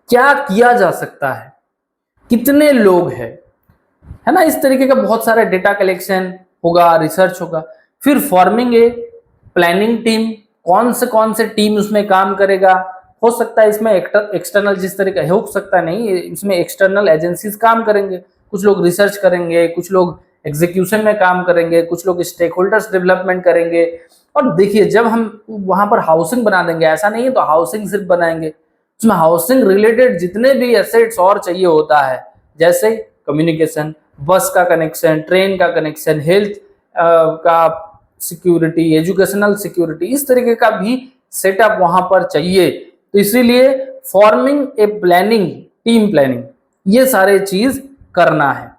क्या किया जा सकता है, कितने लोग हैं, है ना। इस तरीके का बहुत सारा डेटा कलेक्शन होगा, रिसर्च होगा। फिर फॉर्मिंग ए प्लानिंग टीम, कौन से टीम उसमें काम करेगा। हो सकता है इसमें एक्सटर्नल, जिस तरीके हो सकता है नहीं, इसमें एक्सटर्नल एजेंसीज काम करेंगे, कुछ लोग रिसर्च करेंगे, कुछ लोग एग्जीक्यूशन में काम करेंगे, कुछ लोग स्टेक होल्डर्स डेवलपमेंट करेंगे। और देखिए जब हम वहां पर हाउसिंग बना देंगे, ऐसा नहीं है तो हाउसिंग सिर्फ बनाएंगे, उसमें हाउसिंग रिलेटेड जितने भी एसेट्स और चाहिए होता है, जैसे कम्युनिकेशन, बस का कनेक्शन, ट्रेन का कनेक्शन, हेल्थ का सिक्योरिटी, एजुकेशनल सिक्योरिटी, इस तरीके का भी सेटअप वहां पर चाहिए। तो इसीलिए forming a planning, team planning, ये सारे चीज करना है।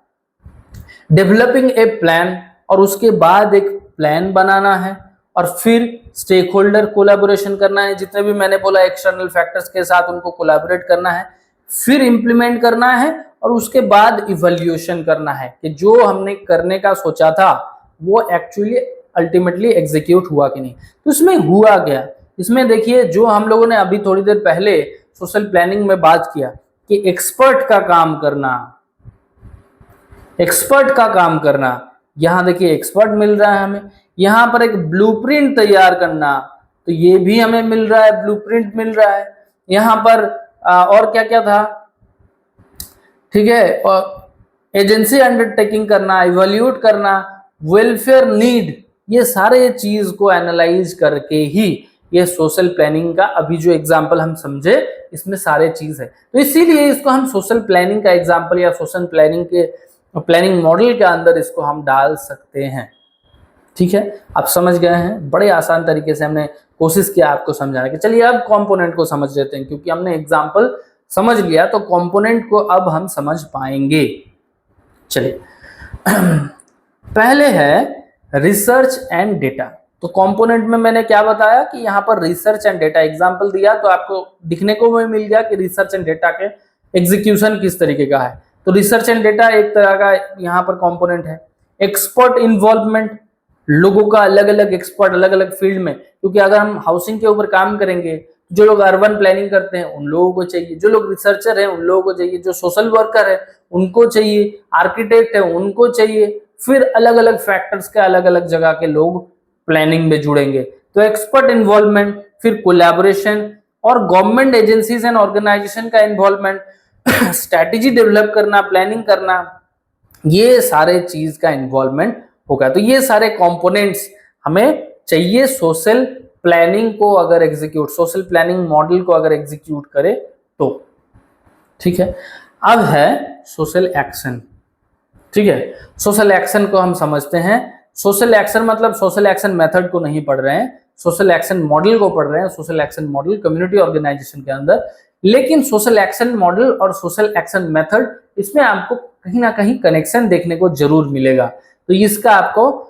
डेवलपिंग ए प्लान, और उसके बाद एक प्लान बनाना है, और फिर स्टेक होल्डर कोलैबोरेशन करना है, जितने भी मैंने बोला एक्सटर्नल फैक्टर्स के साथ उनको कोलैबोरेट करना है, फिर इंप्लीमेंट करना है, और उसके बाद इवैल्यूएशन करना है कि जो हमने करने का सोचा था वो एक्चुअली अल्टीमेटली एग्जीक्यूट हुआ कि नहीं। तो इसमें हुआ क्या, इसमें देखिए जो हम लोगों ने अभी थोड़ी देर पहले सोशल प्लानिंग में बात किया कि एक्सपर्ट का काम करना, एक्सपर्ट का काम करना, यहां देखिए एक्सपर्ट मिल रहा है हमें। यहां पर एक ब्लूप्रिंट तैयार करना, तो ये भी हमें मिल रहा है, ब्लूप्रिंट मिल रहा है। यहां पर और क्या क्या था, ठीक है, और एजेंसी अंडरटेकिंग करना, इवैल्यूएट करना, वेलफेयर नीड, ये सारे चीज को एनालाइज करके ही ये सोशल प्लानिंग का अभी जो एग्जांपल हम समझे इसमें सारे चीज है। तो इसीलिए इसको हम सोशल प्लानिंग का एग्जांपल या सोशल प्लानिंग के प्लानिंग मॉडल के अंदर इसको हम डाल सकते हैं। ठीक है, आप समझ गए हैं, बड़े आसान तरीके से हमने कोशिश किया आपको समझाने की। चलिए अब कंपोनेंट को समझ लेते हैं, क्योंकि हमने एग्जांपल समझ लिया तो कंपोनेंट को अब हम समझ पाएंगे। चलिए पहले है रिसर्च एंड डेटा। तो कंपोनेंट में मैंने क्या बताया कि यहाँ पर रिसर्च एंड डेटा एग्जांपल दिया, तो आपको दिखने को भी मिल गया कि रिसर्च एंड डेटा के एग्जीक्यूशन किस तरीके का है। तो रिसर्च एंड डेटा एक तरह का यहाँ पर कंपोनेंट है। एक्सपर्ट इन्वॉल्वमेंट, लोगों का अलग अलग एक्सपर्ट अलग अलग फील्ड में, क्योंकि अगर हम हाउसिंग के ऊपर काम करेंगे, जो लोग अर्बन प्लानिंग करते हैं उन लोगों को चाहिए, जो लोग रिसर्चर हैं उन लोगों को चाहिए, जो सोशल वर्कर है उनको चाहिए, आर्किटेक्ट है उनको चाहिए, फिर अलग अलग फैक्टर्स के अलग अलग जगह के लोग प्लानिंग में जुड़ेंगे। तो एक्सपर्ट इन्वॉल्वमेंट, फिर कोलैबोरेशन, और गवर्नमेंट एजेंसीज एंड ऑर्गेनाइजेशन का इन्वॉल्वमेंट, स्ट्रैटेजी डेवलप करना, प्लानिंग करना, ये सारे चीज का इन्वॉल्वमेंट होगा। तो ये सारे कंपोनेंट्स हमें चाहिए सोशल प्लानिंग को अगर एग्जीक्यूट, सोशल प्लानिंग मॉडल को अगर एग्जीक्यूट करे तो। ठीक है, अब है सोशल एक्शन। ठीक है, सोशल एक्शन को हम समझते हैं। सोशल एक्शन मतलब सोशल एक्शन मेथड को नहीं पढ़ रहे हैं, सोशल एक्शन मॉडल को पढ़ रहे हैं। Social action model community organisation के अंदर, लेकिन सोशल एक्शन मॉडल और सोशल एक्शन मेथड, इसमें आपको कहीं ना कहीं कनेक्शन देखने को जरूर मिलेगा। तो इसका आपको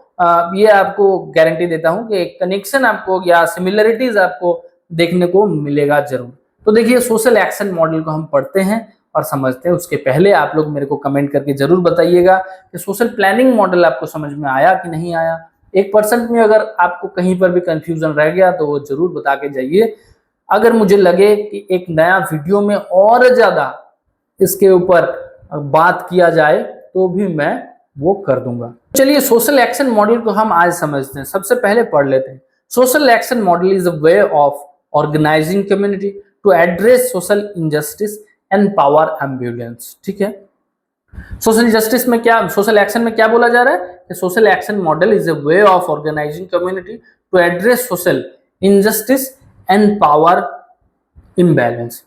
ये आपको गारंटी देता हूं कि एक कनेक्शन आपको या सिमिलरिटीज आपको देखने को मिलेगा जरूर। तो देखिए सोशल एक्शन मॉडल को हम पढ़ते हैं और समझते हैं। उसके पहले आप लोग मेरे को कमेंट करके जरूर बताइएगा कि सोशल प्लानिंग मॉडल आपको समझ में आया कि नहीं आया। 1% में अगर आपको कहीं पर भी कंफ्यूजन रह गया तो वो जरूर बता के जाइए। अगर मुझे लगे कि एक नया वीडियो में और ज्यादा इसके ऊपर बात किया जाए तो भी मैं वो कर दूंगा। चलिए सोशल एक्शन मॉडल को हम आज समझते हैं। सबसे पहले पढ़ लेते हैं। Social action model is a way of organising community to address social injustice and power imbalance. ठीक है, सोशल जस्टिस में क्या, सोशल एक्शन में क्या बोला जा रहा है कि social action model is a way of organising community to address social injustice and power imbalance.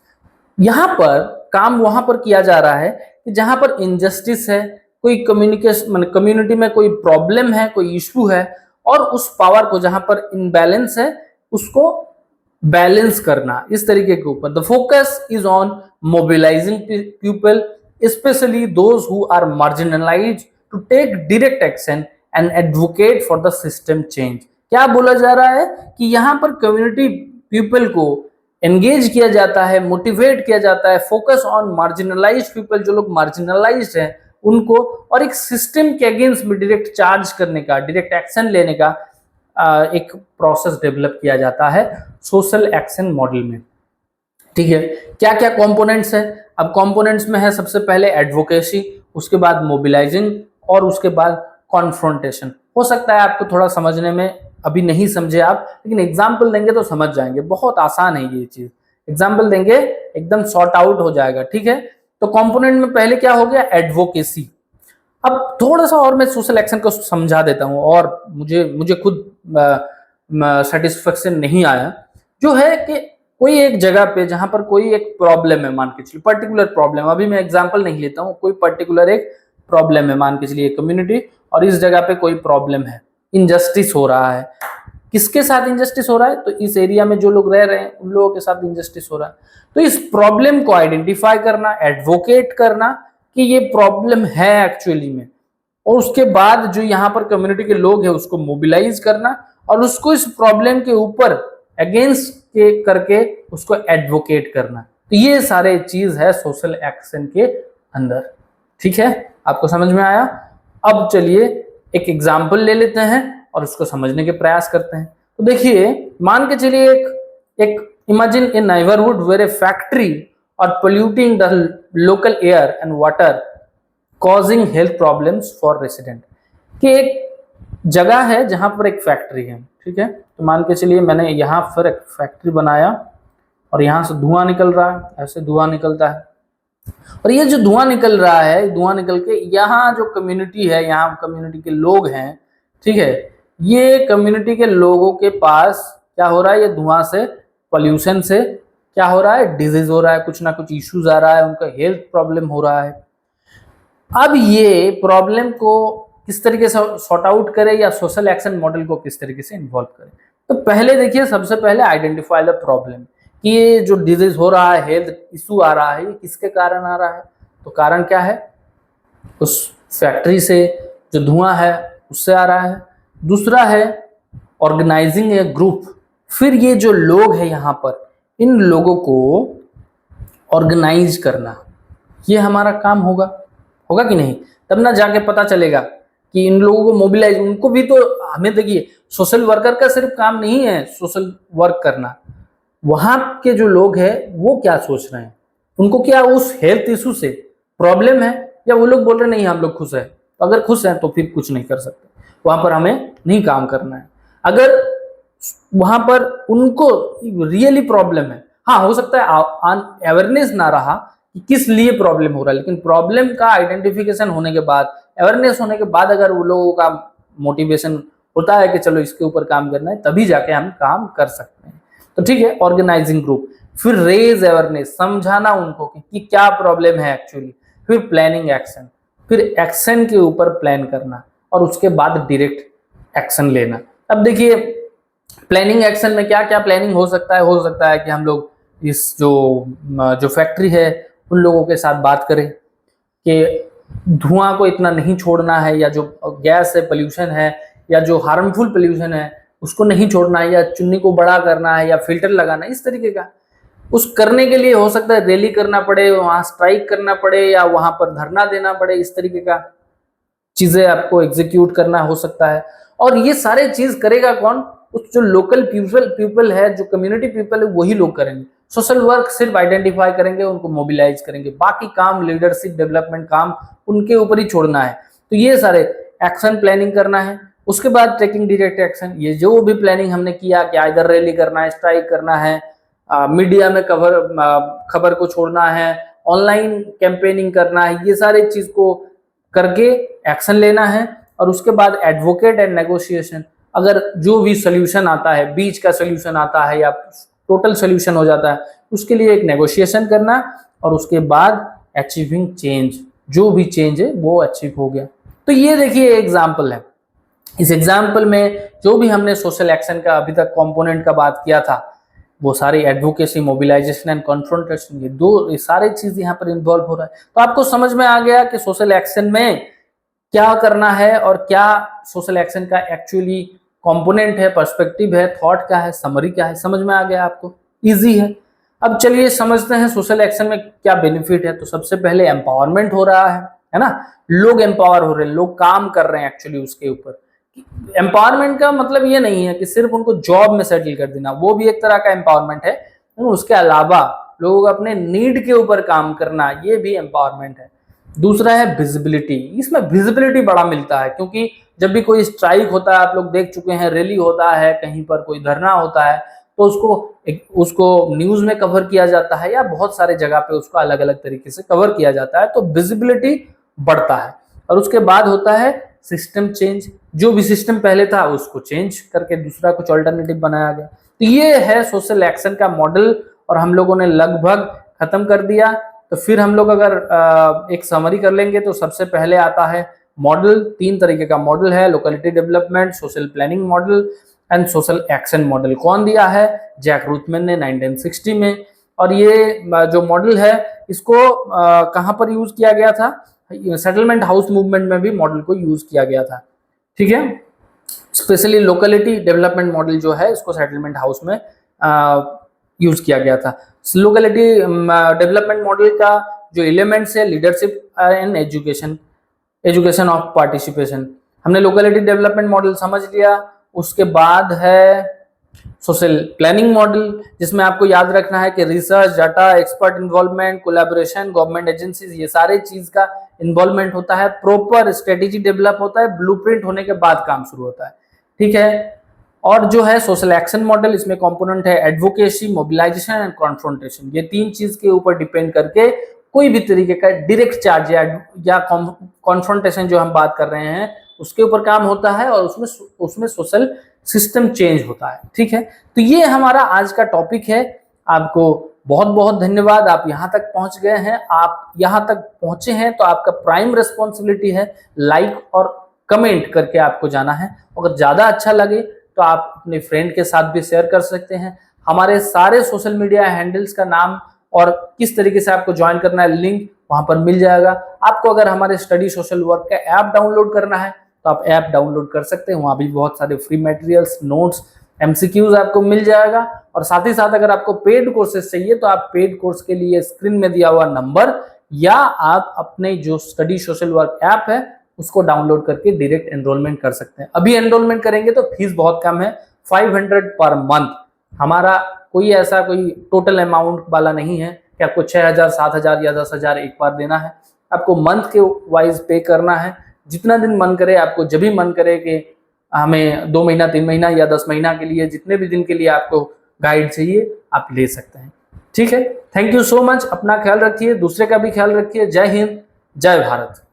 यहाँ पर काम वहां पर किया जा रहा है कि जहां पर इनजस्टिस है, कोई कम्युनिकेशन मतलब कम्युनिटी में कोई प्रॉब्लम है, कोई इशू है, और उस पावर को जहां पर इनबैलेंस है उसको बैलेंस करना, इस तरीके के ऊपर। The focus is on mobilising people specially those who are marginalised to take direct action and advocate for the system change. क्या बोला जा रहा है कि यहाँ पर कम्युनिटी पीपल को एंगेज किया जाता है, मोटिवेट किया जाता है, फोकस ऑन मार्जिनलाइज्ड पीपल, जो लोग मार्जिनलाइज्ड हैं उनको, और एक सिस्टम के अगेंस्ट में डायरेक्ट चार्ज करने का, डायरेक्ट एक्शन लेने का एक प्रोसेस डेवलप किया जाता है सोशल एक्शन मॉडल में। ठीक है, क्या क्या कंपोनेंट्स है? अब कंपोनेंट्स में है सबसे पहले एडवोकेसी, उसके बाद मोबिलाइजिंग, और उसके बाद कॉन्फ्रोंटेशन। हो सकता है आपको थोड़ा समझने में अभी नहीं समझे आप, लेकिन एग्जाम्पल देंगे तो समझ जाएंगे। बहुत आसान है ये चीज, एग्जाम्पल देंगे एकदम सॉर्ट आउट हो जाएगा। ठीक है, तो कंपोनेंट में पहले क्या हो गया? एडवोकेसी। अब थोड़ा सा और मैं सोशल एक्शन को समझा देता हूं, और मुझे खुद सेटिस्फेक्शन नहीं आया, जो है कि कोई एक जगह पे जहां पर कोई एक प्रॉब्लम है, मान के चलिए पर्टिकुलर प्रॉब्लम, अभी मैं एग्जांपल नहीं लेता हूं, कोई पर्टिकुलर एक प्रॉब्लम है, मान के चलिए कम्युनिटी, और इस जगह पे कोई प्रॉब्लम है, इनजस्टिस हो रहा है। किसके साथ इनजस्टिस हो रहा है? तो इस एरिया में जो लोग रह रहे हैं उन लोगों के साथ इनजस्टिस हो रहा है। तो इस प्रॉब्लम को आइडेंटिफाई करना, एडवोकेट करना कि ये प्रॉब्लम है एक्चुअली में, और उसके बाद जो यहाँ पर कम्युनिटी के लोग हैं उसको मोबिलाइज करना, और उसको इस प्रॉब्लम के ऊपर अगेंस्ट के करके उसको एडवोकेट करना। तो ये सारे चीज है सोशल एक्शन के अंदर। ठीक है, आपको समझ में आया? अब चलिए एक एग्जाम्पल ले लेते हैं और उसको समझने के प्रयास करते हैं। तो देखिए, मान के चलिए एक imagine a neighbourhood where a factory और polluting the local air and water causing health problems for resident. कि एक जगह है जहां पर एक फैक्ट्री है। ठीक है, तो मान के चलिए मैंने यहाँ पर एक फैक्ट्री बनाया और यहाँ से धुआं निकल रहा है, ऐसे धुआं निकलता है, और ये जो धुआं निकल रहा है, धुआं निकल के यहाँ जो कम्युनिटी है, यहाँ कम्युनिटी के लोग हैं, ठीक है, ये कम्युनिटी के लोगों के पास क्या हो रहा है? ये धुआं से, पोल्यूशन से क्या हो रहा है? डिजीज हो रहा है, कुछ ना कुछ इश्यूज आ रहा है, उनका हेल्थ प्रॉब्लम हो रहा है। अब ये प्रॉब्लम को किस तरीके से सॉर्ट आउट करें, या सोशल एक्शन मॉडल को किस तरीके से इन्वॉल्व करें? तो पहले देखिए, सबसे पहले आइडेंटिफाई द प्रॉब्लम, कि ये जो डिजीज हो रहा है, हेल्थ इशू आ रहा है, ये किसके कारण आ रहा है? तो कारण क्या है? उस फैक्ट्री से जो धुआं है उससे आ रहा है। दूसरा है ऑर्गेनाइजिंग ए ग्रुप। फिर ये जो लोग हैं यहाँ पर, इन लोगों को ऑर्गेनाइज करना, ये हमारा काम होगा कि नहीं? तब ना जाके पता चलेगा कि इन लोगों को मोबिलाइज, उनको भी तो, हमें देखिए सोशल वर्कर का सिर्फ काम नहीं है सोशल वर्क करना, वहां के जो लोग हैं वो क्या सोच रहे हैं, उनको क्या उस हेल्थ इशू से प्रॉब्लम है, या वो लोग बोल रहे नहीं हम लोग खुश हैं। तो अगर खुश हैं तो फिर कुछ नहीं कर सकते, वहां पर हमें नहीं काम करना है। अगर वहां पर उनको रियली प्रॉब्लम है, हाँ हो सकता है अवेयरनेस ना रहा कि किस लिए प्रॉब्लम हो रहा है, लेकिन प्रॉब्लम का आइडेंटिफिकेशन होने के बाद, अवेयरनेस होने के बाद, अगर वो लोगों का मोटिवेशन होता है कि चलो इसके ऊपर काम करना है, तभी जाके हम काम कर सकते हैं। तो ठीक है, ऑर्गेनाइजिंग ग्रुप, फिर रेज अवेयरनेस, समझाना उनको कि क्या प्रॉब्लम है एक्चुअली, फिर प्लानिंग एक्शन, फिर एक्शन के ऊपर प्लान करना, और उसके बाद डायरेक्ट एक्शन लेना। अब देखिए प्लानिंग एक्शन में क्या क्या प्लानिंग हो सकता है? हो सकता है कि हम लोग इस जो फैक्ट्री है उन लोगों के साथ बात करें कि धुआं को इतना नहीं छोड़ना है, या जो गैस है, पोल्यूशन है, या जो हार्मफुल पोल्यूशन है उसको नहीं छोड़ना है, या चुन्नी को बड़ा करना है, या फिल्टर लगाना है, इस तरीके का। उस करने के लिए हो सकता है रैली करना पड़े, वहां स्ट्राइक करना पड़े, या वहां पर धरना देना पड़े, इस तरीके का चीजें आपको एग्जीक्यूट करना हो सकता है। और ये सारे चीज करेगा कौन? उस जो लोकल पीपल है, जो कम्युनिटी पीपल है, वही लोग करेंगे। सोशल वर्क सिर्फ आइडेंटिफाई करेंगे, उनको मोबिलाइज करेंगे, बाकी काम लीडरशिप डेवलपमेंट काम उनके ऊपर ही छोड़ना है। तो ये सारे एक्शन प्लानिंग करना है। उसके बाद टेकिंग डायरेक्ट एक्शन, ये जो भी प्लानिंग हमने किया कि इधर रैली करना है, स्ट्राइक करना है, मीडिया में खबर को छोड़ना है, ऑनलाइन कैंपेनिंग करना है, ये सारी चीज को करके एक्शन लेना है। और उसके बाद एडवोकेट एंड नेगोशिएशन, अगर जो भी सोल्यूशन आता है, बीच का सोल्यूशन आता है या टोटल सोल्यूशन हो जाता है, उसके लिए एक नेगोशिएशन करना और उसके बाद अचीविंग चेंज, जो भी चेंज है वो अचीव हो गया। तो ये देखिए एग्जाम्पल है। इस एग्जाम्पल में जो भी हमने सोशल एक्शन का अभी तक कंपोनेंट का बात किया था, वो सारी एडवोकेसी, मोबिलाइजेशन एंड कॉन्फ्रंटेशन, ये सारी चीज यहाँ पर इन्वॉल्व हो रहा है। तो आपको समझ में आ गया कि सोशल एक्शन में क्या करना है और क्या सोशल एक्शन का एक्चुअली कंपोनेंट है, पर्सपेक्टिव है, थॉट क्या है, समरी क्या है, समझ में आ गया आपको, इजी है। अब चलिए समझते हैं सोशल एक्शन में क्या बेनिफिट है। तो सबसे पहले एम्पावरमेंट हो रहा है ना, लोग एम्पावर हो रहे हैं, लोग काम कर रहे हैं एक्चुअली उसके ऊपर। एम्पावरमेंट का मतलब ये नहीं है कि सिर्फ उनको जॉब में सेटल कर देना, वो भी एक तरह का एम्पावरमेंट है, लेकिन उसके अलावा लोगों को अपने नीड के ऊपर काम करना, ये भी एम्पावरमेंट है। दूसरा है विजिबिलिटी। इसमें विजिबिलिटी बड़ा मिलता है, क्योंकि जब भी कोई स्ट्राइक होता है, आप लोग देख चुके हैं, रैली होता है, कहीं पर कोई धरना होता है, तो उसको न्यूज में कवर किया जाता है या बहुत सारे जगह पे उसको अलग अलग तरीके से कवर किया जाता है, तो विजिबिलिटी बढ़ता है। और उसके बाद होता है सिस्टम चेंज। जो भी सिस्टम पहले था उसको चेंज करके दूसरा कुछ ऑल्टरनेटिव बनाया गया। तो ये है सोशल एक्शन का मॉडल, और हम लोगों ने लगभग खत्म कर दिया। तो फिर हम लोग अगर एक समरी कर लेंगे तो सबसे पहले आता है मॉडल। 3 तरीके का मॉडल है, locality development, social planning model and social action model. कौन दिया है? जैक रूथमैन ने 1960 में। और ये जो मॉडल है इसको कहां पर यूज किया गया था? सेटलमेंट हाउस मूवमेंट में भी मॉडल को यूज किया गया था, ठीक है। स्पेशली लोकेलिटी डेवलपमेंट मॉडल जो है इसको सेटलमेंट हाउस में यूज किया गया था। लोकेलिटी डेवलपमेंट मॉडल का जो एलिमेंट्स है, leadership and education of participation. हमने लोकेलिटी डेवलपमेंट मॉडल समझ लिया। उसके बाद है सोशल प्लानिंग मॉडल, जिसमें आपको याद रखना है कि research, data, expert involvement, collaboration, government agencies, ये सारे चीज का इन्वॉल्वमेंट होता है। प्रॉपर स्ट्रेटेजी डेवलप होता है, ब्लूप्रिंट होने के बाद काम शुरू होता है, ठीक है। और जो है सोशल एक्शन मॉडल, इसमें कंपोनेंट है एडवोकेसी, मोबिलाइजेशन एंड कॉन्फ्रंटेशन। ये 3 चीज के ऊपर डिपेंड करके कोई भी तरीके का डायरेक्ट चार्ज या कॉन्फ्रंटेशन जो हम बात कर रहे हैं उसके ऊपर काम होता है, और उसमें सोशल सिस्टम चेंज होता है, ठीक है। तो ये हमारा आज का टॉपिक है। आपको बहुत बहुत धन्यवाद, आप यहाँ तक पहुंच गए हैं। आप यहाँ तक पहुंचे हैं तो आपका प्राइम रिस्पॉन्सिबिलिटी है लाइक और कमेंट करके आपको जाना है। अगर ज्यादा अच्छा लगे तो आप अपने फ्रेंड के साथ भी शेयर कर सकते हैं। हमारे सारे सोशल मीडिया हैंडल्स का नाम और किस तरीके से आपको ज्वाइन करना है, लिंक वहां पर मिल जाएगा। आपको अगर हमारे स्टडी सोशल वर्क का ऐप डाउनलोड करना है तो आप ऐप डाउनलोड कर सकते हैं। वहां भी बहुत सारे फ्री मटेरियल्स, नोट्स, एमसीक्यूज आपको मिल जाएगा। और साथ ही साथ अगर आपको पेड कोर्सेज चाहिए तो आप पेड कोर्स के लिए स्क्रीन में दिया हुआ नंबर या आप अपने जो स्टडी सोशल वर्क ऐप है उसको डाउनलोड करके डायरेक्ट एनरोलमेंट कर सकते हैं। अभी एनरोलमेंट करेंगे तो फीस बहुत कम है, 500 पर मंथ। हमारा कोई ऐसा कोई टोटल अमाउंट वाला नहीं है कि आपको 6000, 7000 या 10,000 एक बार देना है। आपको मंथ के वाइज पे करना है। जितना दिन मन करे, आपको जब भी मन करे कि हमें 2 महीना, 3 महीना या 10 महीना के लिए, जितने भी दिन के लिए आपको गाइड चाहिए आप ले सकते हैं, ठीक है। Thank you so much. अपना ख्याल रखिए, दूसरे का भी ख्याल रखिए। जय हिंद, जय भारत।